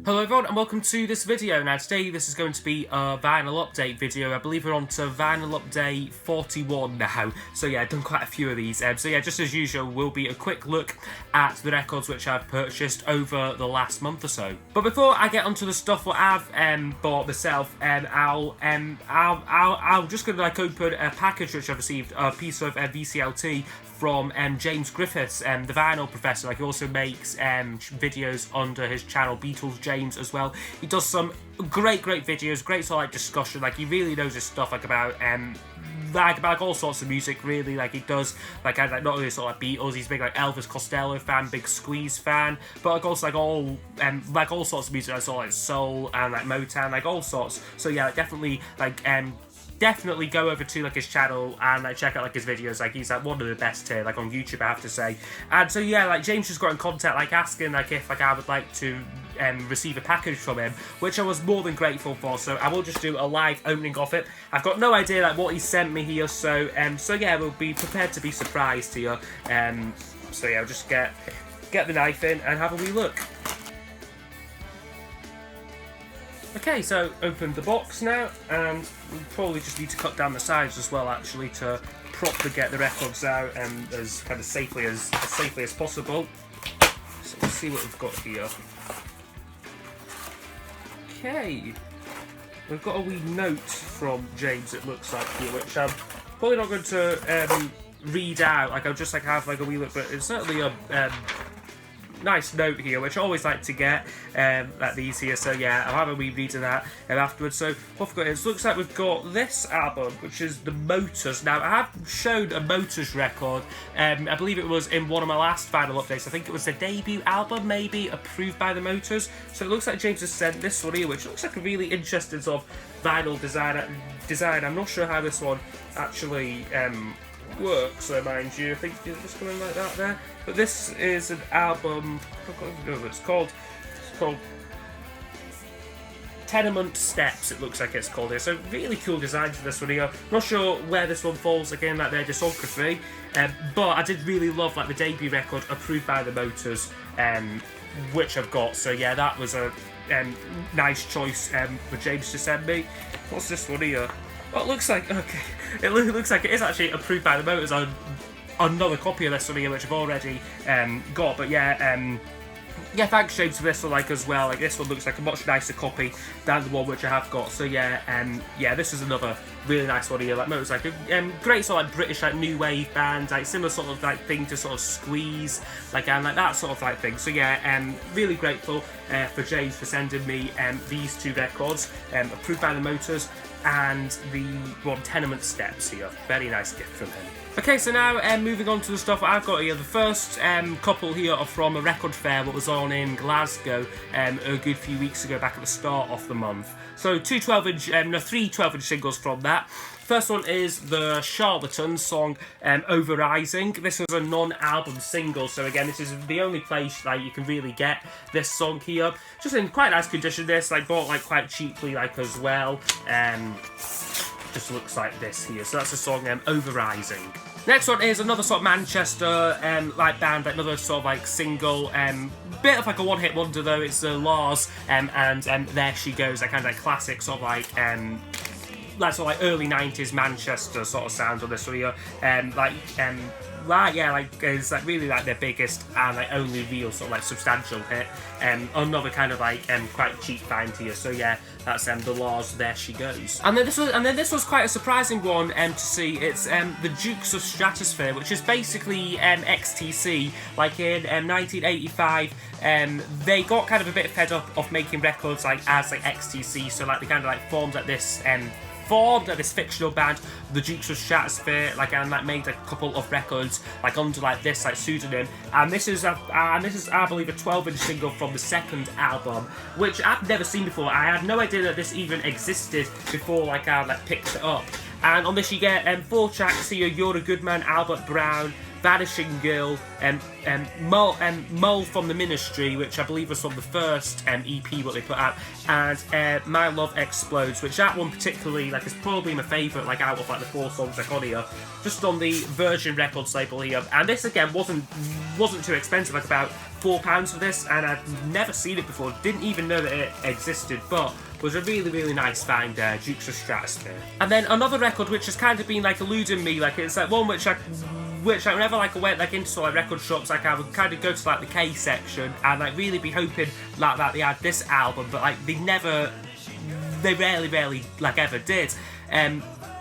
Hello everyone and welcome to this video. Now today this is going to be a vinyl update video. I believe we're on to vinyl update 41 now. So yeah, I've done quite a few of these. So yeah, just as usual, will be a quick look at the records which I've purchased over the last month or so. But before I get onto the stuff what I've bought myself, I'll just gonna open a package which I've received, a piece of VCLT from James Griffith, the vinyl professor. He also makes videos under his channel Beatles James as well. He does some great videos, great sort of discussion. He really knows his stuff about all sorts of music. Really, he does not only sort of Beatles. He's a big Elvis Costello fan, big Squeeze fan, but also all sorts of music, sort of soul and Motown, all sorts. So yeah, definitely go over to his channel and check out his videos. He's one of the best here on YouTube, I have to say. And so yeah, James just got in contact asking if I would like to receive a package from him, which I was more than grateful for. So I will just do a live opening of it. I've got no idea what he sent me here, so yeah, we'll be prepared to be surprised here. So yeah, I'll just get the knife in and have a wee look. Okay, so open the box now, and we probably just need to cut down the sides as well, actually, to properly get the records out as safely as possible. So let's see what we've got here. Okay, we've got a wee note from James, it looks like here, which I'm probably not going to read out. I'll just have a wee look, but it's certainly a nice note here, which I always like to get these here. So yeah, I'll have a wee read of that afterwards. So what we've got here, it looks like we've got this album, which is the Motors. Now I have shown a Motors record, I believe it was in one of my last vinyl updates. I think it was the debut album, maybe, approved by the Motors. So it looks like James has sent this one here, which looks like a really interesting sort of vinyl design. I'm not sure how this one actually works, mind you. I think it's just going like that there. But this is an album, I don't know what it's called. It's called Tenement Steps, it looks like it's called here. So really cool design for this one here. Not sure where this one falls again, their discography, but I did really love the debut record approved by the Motors, which I've got. So yeah, that was a nice choice for James to send me. What's this one here? Well, it looks like, okay, it looks like it is actually approved by the Motors on another copy of this one here, which I've already got. But yeah, yeah, thanks James for this one as well. This one looks like a much nicer copy than the one which I have got. So yeah, yeah, this is another really nice one here. Motors a great sort of British new wave band, similar sort of thing to sort of Squeeze, and that sort of thing. So yeah, really grateful for James for sending me these two records, approved by the Motors, and the one Tenement Steps here. Very nice gift from him. Okay, so now moving on to the stuff I've got here. The first couple here are from a record fair that was on in Glasgow a good few weeks ago, back at the start of the month. So three 12-inch singles from that. First one is the Charlatans song Over Rising. This was a non-album single, so again, this is the only place you can really get this song here. Just in quite nice condition. This bought quite cheaply as well. Just looks like this here. So that's the song Over Rising. Next one is another sort of Manchester band, another sort of single, bit of a one-hit wonder though. It's the Lars and There She Goes, that kind of classic sort of early 90s Manchester sort of sound on this one here. It's really their biggest and only real sort of substantial hit. Another kind of quite cheap find here. So yeah, that's the Lars There She Goes. And then this was quite a surprising one to see. It's the Dukes of Stratosphere, which is basically XTC. In 1985, they got kind of a bit fed up of making records as XTC. So they kind of formed this fictional band, the Dukes of Stratosphere, and made a couple of records under this pseudonym. And this is I believe a 12-inch single from the second album, which I've never seen before. I had no idea that this even existed before I picked it up. And on this you get 4 tracks here: You're a Good Man, Albert Brown, Vanishing Girl, Mole from the Ministry, which I believe was from the first EP what they put out, and My Love Explodes, which that one particularly like is probably my favourite like out of like the 4 songs like on here, just on the Virgin Records label here. And this again wasn't too expensive, like about £4 for this, and I'd never seen it before, didn't even know that it existed, but was a really nice find there, Dukes of Stratosphere. And then another record which has kind of been like eluding me, like it's like one which whenever like I went like into like record shops, like I would kind of go to like the K section and like really be hoping like that they had this album, but like they rarely like ever did.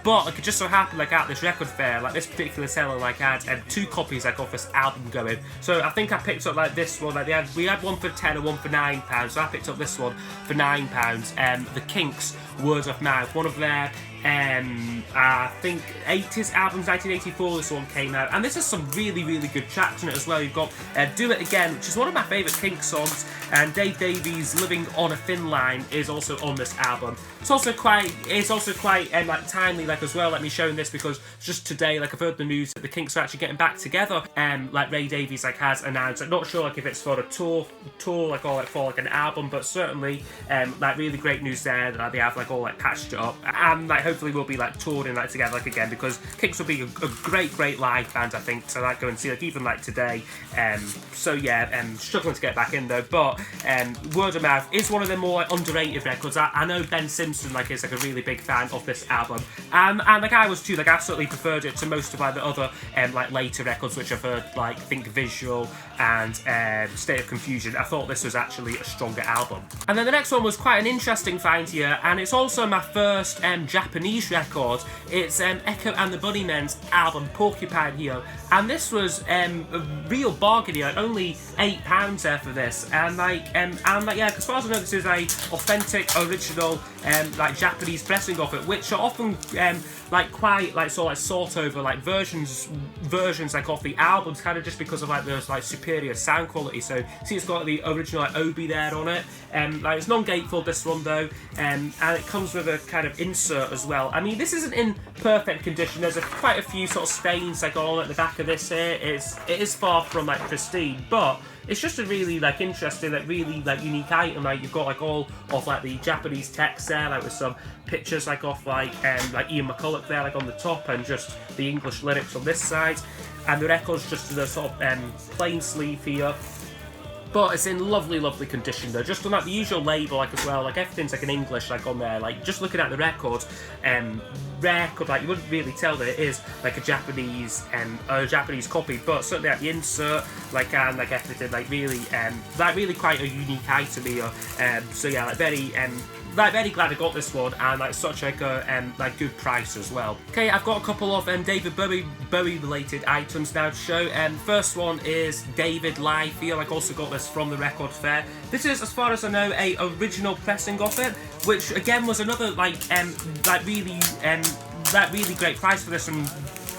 But like, it just so happened like at this record fair, like this particular seller like had 2 copies like of this album going. So I think I picked up like this one. Like we had one for £10 and one for £9. So I picked up this one for £9. The Kinks, Word of Mouth, one of their I think 80s albums, 1984 this one came out, and this has some really good tracks in it as well. You've got Do It Again, which is one of my favourite Kinks songs, and Dave Davies' Living on a Thin Line is also on this album. It's also quite like timely like as well, like me showing this, because just today like I've heard the news that the Kinks are actually getting back together, like Ray Davies like has announced. I'm not sure like if it's for a tour like or like for like an album, but certainly like really great news there that they have like all like patched it up, and like hopefully we'll be like touring like together like again, because Kinks will be a great live band I think to like go and see like even like today. So yeah, struggling to get back in though, but Word of Mouth is one of the more like underrated records. I know Ben Simpson like is like a really big fan of this album, and like I was too. Like I absolutely preferred it to most of like the other like later records which I've heard, like Think Visual and State of Confusion. I thought this was actually a stronger album. And then the next one was quite an interesting find here, and it's also my first Japanese record. It's Echo and the Bunnymen's album Porcupine here, and this was a real bargain here, like only £8 there for this, and like yeah, as far as I know, this is a authentic original like Japanese pressing of it, which are often like quite like sought over like versions like of the albums, kind of just because of like those like superior sound quality. So see, it's got the original like Obi there on it, like it's non-gatefold this one though, and it comes with a kind of insert as well. I mean, this isn't in perfect condition. There's quite a few sort of stains like all at the back of this here. It is far from like pristine, but it's just a really like interesting, like really like unique item. Like you've got like all of like the Japanese text there, like with some pictures like off like Ian McCulloch there like on the top, and just the English lyrics on this side, and the record's just in a sort of plain sleeve here. But it's in lovely condition though, just on like the usual label like as well, like everything's like in English like on there. Like just looking at the record, like you wouldn't really tell that it is like a Japanese copy, but certainly at the insert like and like everything like really quite a unique item here. So yeah, like very glad I got this one, and like such like a like good price as well. Okay, I've got a couple of David Bowie related items now to show. First one is David Live here. Like also got this from the record fair. This is, as far as I know, a original pressing of it, which again was another like really great price for this one.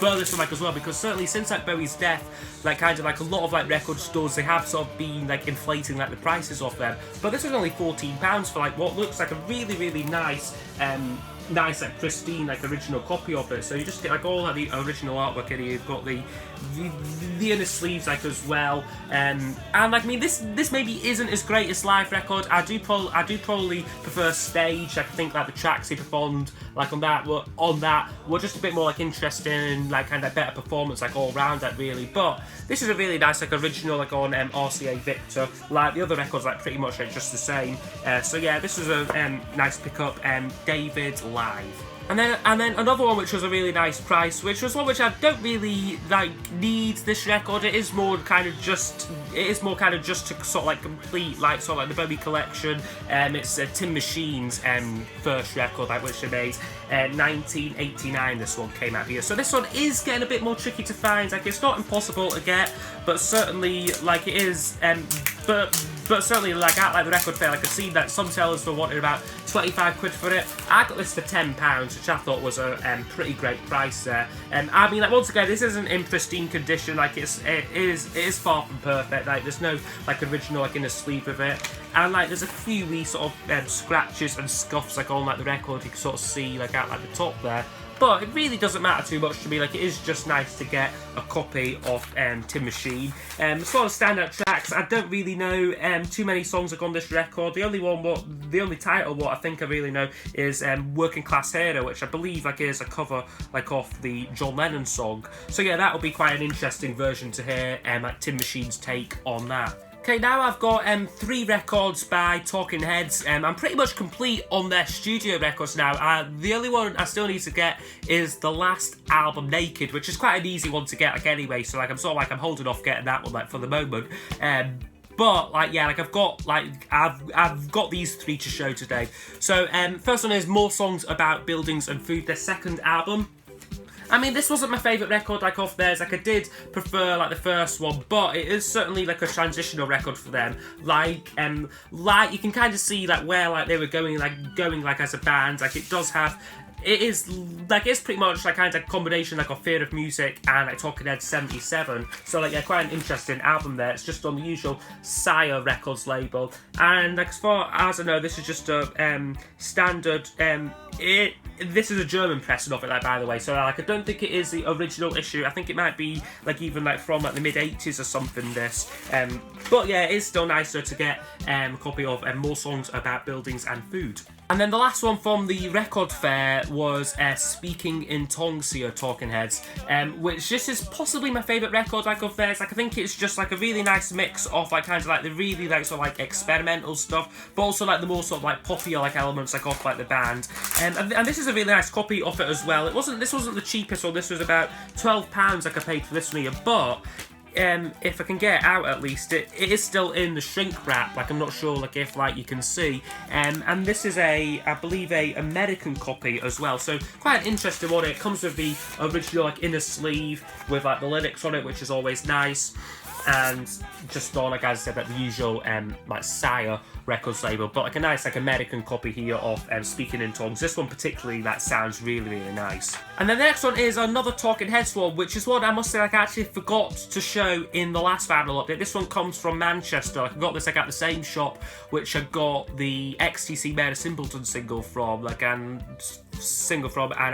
This one like as well, because certainly since like Bowie's death, like kind of like a lot of like record stores, they have sort of been like inflating like the prices of them, but this was only £14 for like what looks like a really nice like pristine like original copy of it. So you just get like all like the original artwork in here. You've got the inner sleeves like as well, and like I mean this maybe isn't as great as live record. I do probably prefer stage. Like I think like the tracks he performed like on that were just a bit more like interesting and like kind of better performance like all round that really. But this is a really nice like original like on RCA Victor. Like the other records like pretty much like just the same. So yeah, this was a nice pickup. David Live. And then another one which was a really nice price, which was one which I don't really like need this record. It is more kind of just to sort of like complete like sort of like the Bowie collection. It's Tin Machine's first record like which they made 1989. This one came out here, so this one is getting a bit more tricky to find. Like it's not impossible to get, but certainly like it is but certainly like at like the record fair, I could see that some sellers were wanting about 25 quid for it. I got this for £10, which I thought was a pretty great price there. I mean, like once again, this isn't in pristine condition. Like it is far from perfect. Like there's no like original like inner sleeve of it, and like there's a few wee sort of scratches and scuffs like on like the record. You can sort of see like out like the top there. but it really doesn't matter too much to me. Like, it is just nice to get a copy of Tin Machine. As far as standout tracks, I don't really know too many songs like on this record. The only title what I think I really know is Working Class Hero, which I believe like is a cover like off the John Lennon song. So yeah, that'll be quite an interesting version to hear like Tin Machine's take on that. Okay, now I've got 3 records by Talking Heads. I'm pretty much complete on their studio records now. The only one I still need to get is the last album, Naked, which is quite an easy one to get like anyway. So like I'm holding off getting that one like for the moment. But like yeah, like I've got these 3 to show today. So first one is More Songs About Buildings and Food, their second album. I mean, this wasn't my favourite record like off theirs. Like I did prefer like the first one, but it is certainly like a transitional record for them. Like you can kind of see like where like they were going like as a band. Like it does have. It's pretty much like kind of a combination like of Fear of Music and like Talking Heads 77. So like yeah, quite an interesting album there. It's just on the usual Sire Records label, and like as far as I know, this is just a standard. This is a German pressing of it, like by the way. So like I don't think it is the original issue. I think it might be like even like from like the mid 80s or something. This, but yeah, it is still nicer to get a copy of More Songs About Buildings and Food. And then the last one from the record fair was Speaking in Tongues here, Talking Heads, which this is possibly my favourite record like of theirs. Like I think it's just like a really nice mix of like kind of like the really like sort of like experimental stuff, but also like the more sort of like poppier like elements like off like the band. And this is a really nice copy of it as well. This wasn't the cheapest one. This was about £12 like I paid for this one here, but if I can get it out at least, it is still in the shrink wrap. Like I'm not sure like if like you can see, and this is I believe a American copy as well. So quite an interesting one. It comes with the original like inner sleeve with like the lyrics on it, which is always nice. And just on, like as I said, like the usual like Sire Records label, but like a nice like American copy here of Speaking in Tongues. This one particularly that sounds really, really nice. And then the next one is another Talking Heads one, which is one I must say like I actually forgot to show in the last vinyl update. This one comes from Manchester. I got this like at the same shop which I got the XTC Made a Simpleton single from, and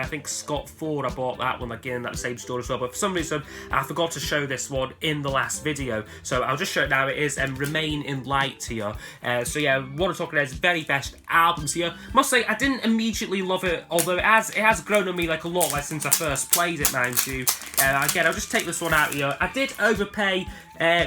I think Scott Ford, I bought that one again in that same store as well, but for some reason I forgot to show this one in the last video, so I'll just show it now. It is Remain in Light here. So yeah, one of Talking Head's very best albums here. Must say I didn't immediately love it, although it has grown on me like a lot like since I first played it, mind you. Again, I'll just take this one out here. I did overpay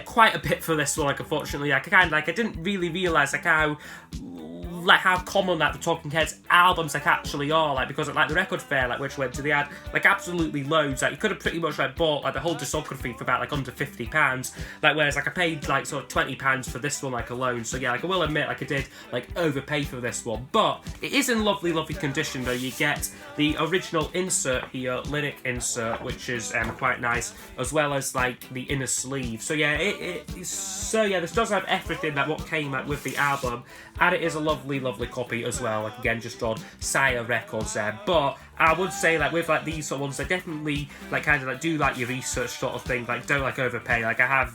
quite a bit for this one, like unfortunately. I didn't really realise how common like the Talking Heads albums like actually are, like because like the record fair like which went to, they had like absolutely loads. Like you could have pretty much like bought like the whole discography for about like under £50, like whereas like I paid like sort of £20 for this one like alone. So yeah, like I will admit like I did like overpay for this one, but it is in lovely condition though. You get the original insert here, lyric insert, which is quite nice, as well as like the inner sleeve. So yeah, this does have everything that what came out with the album, and it is a lovely copy as well, like again just on Sire Records there. But I would say like with like these sort of ones, they definitely like kind of like do like your research sort of thing, like don't like overpay. Like I have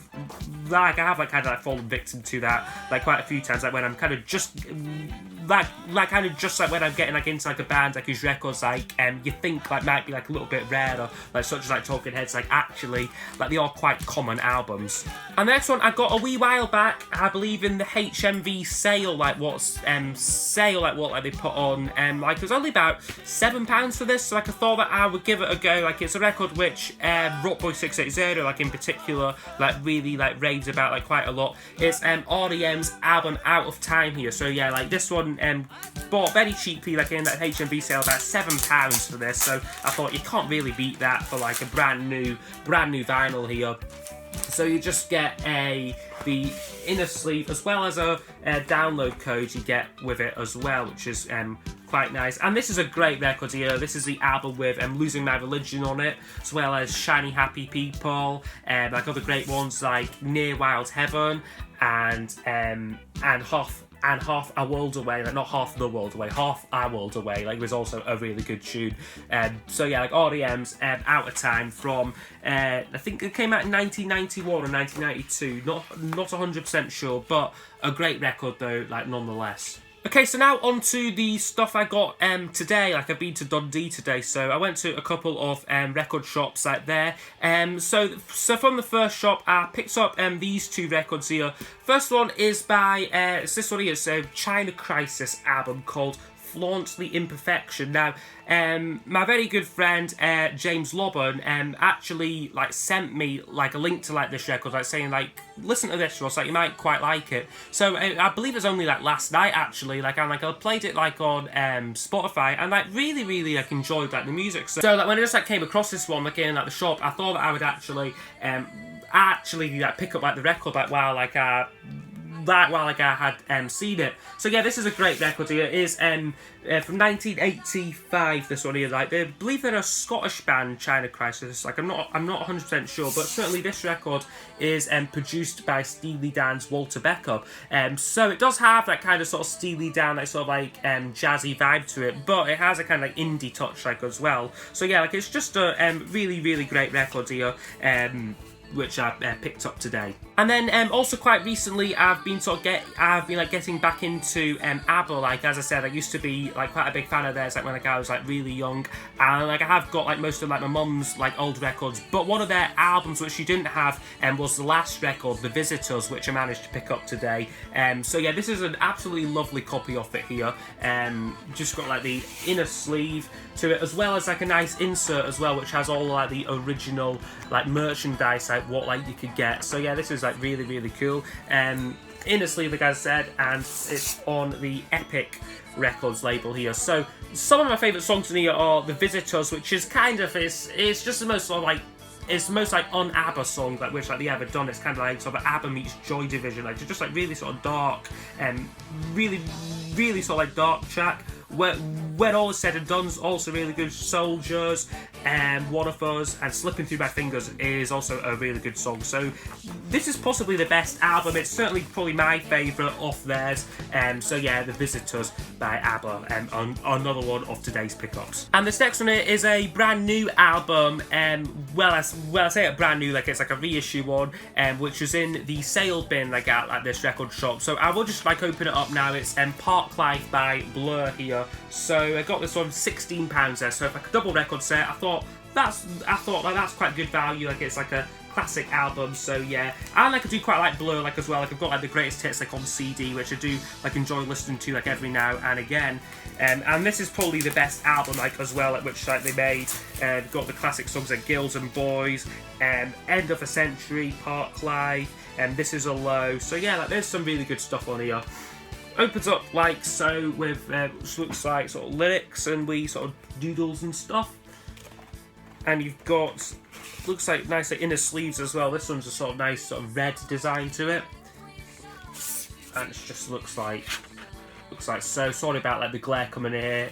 like kind of like fallen victim to that like quite a few times, like when I'm kind of just like when I'm getting like into like a band like whose records like you think like might be like a little bit rarer, like such as like Talking Heads, like actually like they are quite common albums. And the next one I got a wee while back, I believe in the HMV sale, like they put on, like it was only about £7 for this, so like I thought that I would give it a go. Like it's a record which Rockboy 680 like in particular like really like raves about like quite a lot. It's R.E.M's album Out of Time here. So yeah, like this one bought very cheaply like in that HMV sale, about £7 for this, so I thought you can't really beat that for like a brand new vinyl here. So you just get the inner sleeve as well as a download code you get with it as well, which is quite nice. And this is a great record here. This is the album with Losing My Religion on it, as well as Shiny Happy People, like other great ones like Near Wild Heaven and Half a World Away, like not Half the World Away, Half a World Away, like was also a really good tune. So yeah, like R.E.M's Out of Time from, I think it came out in 1991 or 1992, not 100% sure, but a great record though, like nonetheless. Okay, so now on to the stuff I got today. Like, I've been to Dundee today, so I went to a couple of record shops out there. So from the first shop, I picked up these two records here. First one is by it's this one here. It's a China Crisis album called Flaunt the Imperfection. Now, my very good friend James Lobban actually like sent me like a link to like this record, like saying like, listen to this, Ross, like you might quite like it. So I believe it was only like last night actually. Like I played it like on Spotify, and like really like enjoyed like the music. So like when I just like came across this one like in like the shop, I thought that I would actually like pick up like the record like while I had seen it. So yeah, this is a great record here. It is from 1985, this one here. Like, I believe they're a Scottish band, China Crisis. Like, I'm not 100% sure, but certainly this record is produced by Steely Dan's Walter Becker. So it does have that kind of sort of Steely Dan, like sort of like jazzy vibe to it, but it has a kind of like indie touch like as well. So yeah, like it's just a really great record here. Which I picked up today. And then also quite recently I've been like getting back into ABBA. Like, as I said, I used to be like quite a big fan of theirs like when like I was like really young, and like I have got like most of like my mum's like old records, but one of their albums which she didn't have was the last record, The Visitors, which I managed to pick up today. So yeah, this is an absolutely lovely copy of it here. Just got like the inner sleeve to it, as well as like a nice insert as well, which has all like the original like merchandise, like what like you could get. So yeah, this is like really cool. Inner sleeve, like I said, and it's on the Epic Records label here. So some of my favourite songs in here are The Visitors, which is kind of it's just the most sort of like, it's the most like un-ABBA song like which like they ever done. It's kind of like sort of ABBA meets Joy Division, like just like really sort of dark and really sort of like dark track. When all is said and done, also really good. Soldiers and One of Us and Slipping Through My Fingers is also a really good song. So this is possibly the best album. It's certainly probably my favourite of theirs. So yeah, The Visitors by ABBA, another one of today's pickups. And this next one here is a brand new album. Well, I say it brand new, like it's like a reissue one, which was in the sale bin like at like this record shop. So I will just like open it up now. It's Parklife by Blur here. So I got this one £16 there. So like a double record set. I thought that's quite good value. Like it's like a classic album. So yeah, and like I do quite like Blur like as well. Like I've got like the greatest hits like on CD, which I do like enjoy listening to like every now and again. And this is probably the best album like as well, at which like they made. Got the classic songs like Girls and Boys, End of a Century, Parklife, and This Is a Low. So yeah, like there's some really good stuff on here. Opens up like so with which looks like sort of lyrics and wee sort of doodles and stuff. And you've got, looks like nice like inner sleeves as well. This one's a sort of nice sort of red design to it. And it just looks like so. Sorry about like the glare coming here.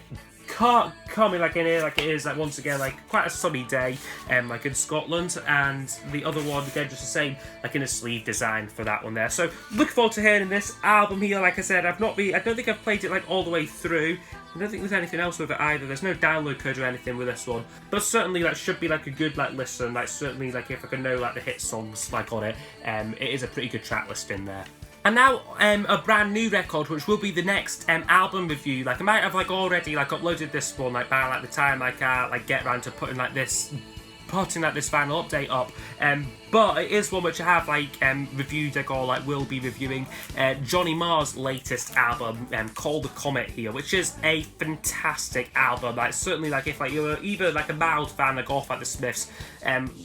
Can't come in like in here like it is like once again like quite a sunny day like in Scotland, and the other one again just the same like in a sleeve design for that one there. So looking forward to hearing this album here. Like I said, I don't think I've played it like all the way through. I don't think there's anything else with it either. There's no download code or anything with this one, but certainly that should be like a good like listen. Like certainly like if I can know like the hit songs like on it, it is a pretty good track list in there. And now a brand new record, which will be the next album review. Like I might have like already like uploaded this one like by like the time like like get around to putting this final update up. But it is one which I have like reviewed like or like will be reviewing Johnny Marr's latest album called The Comet here, which is a fantastic album. Like certainly like if like you're either like a mild fan like off like the Smiths,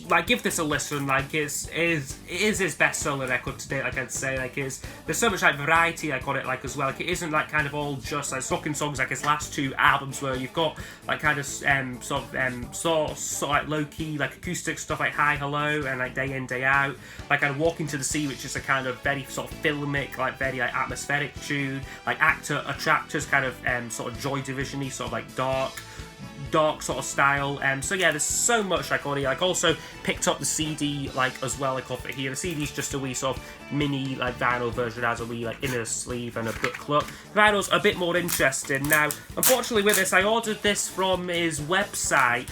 like give this a listen. Like it is his best solo record to date. Like I'd say like there's so much like variety like on it like as well. Like it isn't like kind of all just like rocking songs like his last two albums, where you've got like kind of sort of like low key like acoustic stuff like Hi Hello and like Day In Day Out, like kind of Walking to the Sea, which is a kind of very sort of filmic, like very like atmospheric tune, like Actor Attractors, kind of sort of Joy Division-y, sort of like dark sort of style. So yeah, there's so much like on here. Like also picked up the CD like as well like off it here. The CD's just a wee sort of mini like vinyl version, has a wee like inner sleeve and a booklet. The vinyl's a bit more interesting. Now unfortunately with this, I ordered this from his website,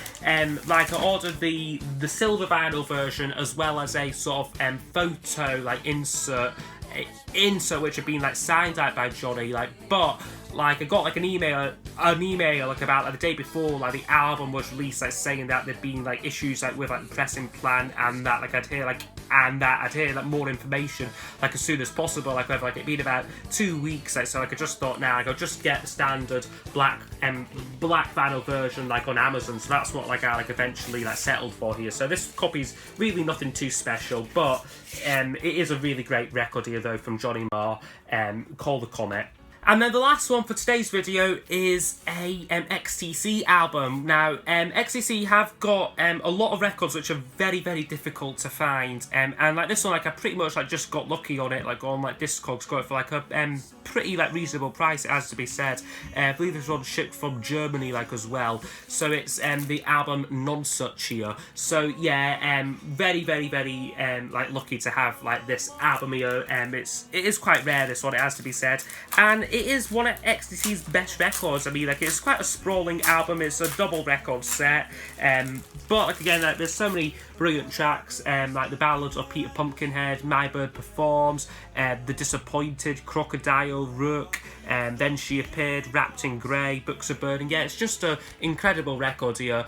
like I ordered the silver vinyl version as well as a sort of photo like insert which had been like signed out by Johnny, like, but like I got like an email like about like the day before like the album was released, like saying that there'd been like issues like with like the pressing plant, and that like I'd hear like more information like as soon as possible, like over like it'd been about 2 weeks, like, so like I just thought now like I'll just get the standard black vinyl version like on Amazon. So that's what like I like eventually like settled for here. So this copy's really nothing too special, but it is a really great record here though from Johnny Marr, Call the Comet. And then the last one for today's video is a XTC album. Now, XTC have got a lot of records which are very, very difficult to find. And like this one, like I pretty much like just got lucky on it, like on like Discogs, got it for like a pretty like reasonable price, it has to be said. I believe this one shipped from Germany like as well. So it's the album Non Such here. So yeah, very, very, very like lucky to have like this album here. It is quite rare, this one, it has to be said. And it is one of XTC's best records. I mean, like, it's quite a sprawling album. It's a double record set, but like again, like, there's so many brilliant tracks, like the ballads of Peter Pumpkinhead, My Bird Performs, The Disappointed, Crocodile, Rook, Then She Appeared, Wrapped in Grey, Books of Burning. Yeah, it's just an incredible record here.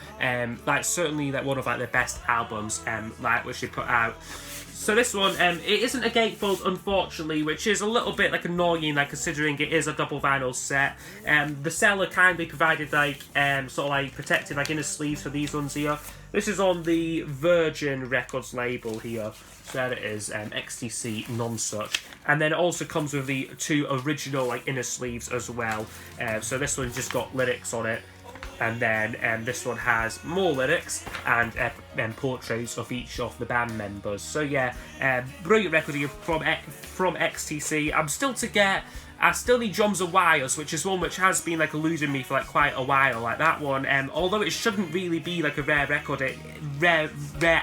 Like certainly like one of like the best albums like which they put out. So this one, it isn't a gatefold, unfortunately, which is a little bit like annoying, like considering it is a double vinyl set. The seller kindly provided like sort of like protected like inner sleeves for these ones here. This is on the Virgin Records label here. So there it is, XTC Non Such. And then it also comes with the 2 original like inner sleeves as well. So this one's just got lyrics on it. And then this one has more lyrics and portraits of each of the band members. So yeah, brilliant record here from XTC. I still need Drums and Wires, which is one which has been like eluding me for like quite a while. Like that one, although it shouldn't really be like a rare record, rare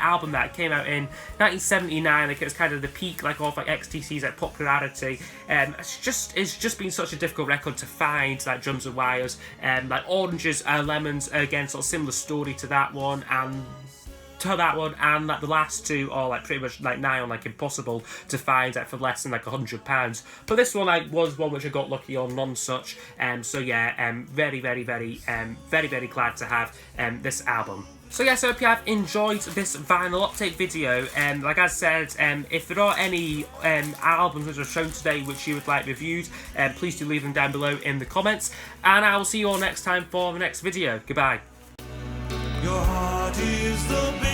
album that came out in 1979. Like it was kind of the peak like of like XTC's like popularity. It's just been such a difficult record to find. Like Drums and Wires, like Oranges and Lemons, again sort of similar story to that one, and like the last 2 are like pretty much like nigh on like impossible to find like for less than like £100. But this one like was one which I got lucky on, Non Such. So yeah, very, very, very, very, very glad to have this album. So yes, I hope you have enjoyed this vinyl update video. Like I said, if there are any albums which I've shown today which you would like reviewed, please do leave them down below in the comments. And I will see you all next time for the next video. Goodbye. Your heart is the